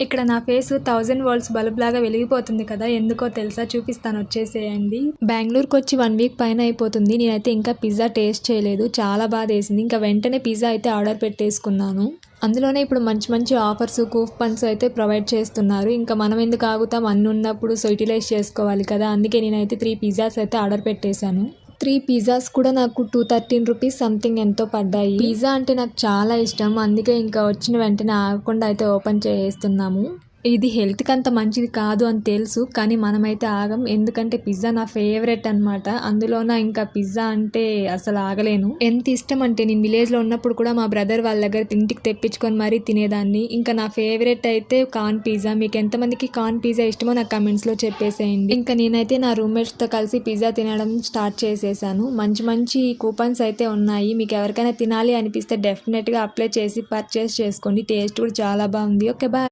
ఇక్కడ నా face 1000 volts bulb లాగా వెలిగిపోతుంది కదా, ఎందుకో తెలుసా? చూపిస్తాను, వచ్చేసేయండి. బెంగళూరుకి వచ్చి 1 వీక్ పైన అయిపోతుంది. నేనైతే ఇంకా పిజ్జా టేస్ట్ చేయలేదు. చాలా బాధేసింది. ఇంకా వెంటనే పిజ్జా అయితే ఆర్డర్ పెట్టేసుకున్నాను. అందులోనే ఇప్పుడు మంచి మంచి ఆఫర్స్, కూపన్స్ అయితే ప్రొవైడ్ చేస్తున్నారు. ఇంకా మనం ఎందుకు ఆగుతాం? అన్ని ఉన్నప్పుడు యూటిలైజ్ చేసుకోవాలి కదా. అందుకే నేనైతే 3 పిజ్జాస్ అయితే ఆర్డర్ పెట్టేశాను. 3 పిజ్జాస్ కూడా నాకు 213 రూపీస్ సంథింగ్ ఎంతో పడ్డాయి. పిజ్జా అంటే నాకు చాలా ఇష్టం. అందుకే ఇంకా వచ్చిన వెంటనే ఆగకుండా అయితే ఓపెన్ చేస్తున్నాము. ఇది హెల్త్కి అంత మంచిది కాదు అని తెలుసు, కానీ మనమైతే ఆగం. ఎందుకంటే పిజ్జా నా ఫేవరెట్ అనమాట. అందులోన ఇంకా పిజ్జా అంటే అసలు ఆగలేను. ఎంత ఇష్టం అంటే నేను విలేజ్లో ఉన్నప్పుడు కూడా మా బ్రదర్ వాళ్ళ దగ్గర ఇంటికి తెప్పించుకొని మరీ తినేదాన్ని. ఇంకా నా ఫేవరెట్ అయితే కార్న్ పిజ్జా. మీకు ఎంతమందికి కార్న్ పిజ్జా ఇష్టమో నాకు కమెంట్స్లో చెప్పేసేయండి. ఇంకా నేనైతే నా రూమ్మేట్స్తో కలిసి పిజ్జా తినడం స్టార్ట్ చేసేసాను. మంచి మంచి కూపన్స్ అయితే ఉన్నాయి. మీకు ఎవరికైనా తినాలి అనిపిస్తే డెఫినెట్గా అప్లై చేసి పర్చేస్ చేసుకోండి. టేస్ట్ కూడా చాలా బాగుంది. Okay, bye.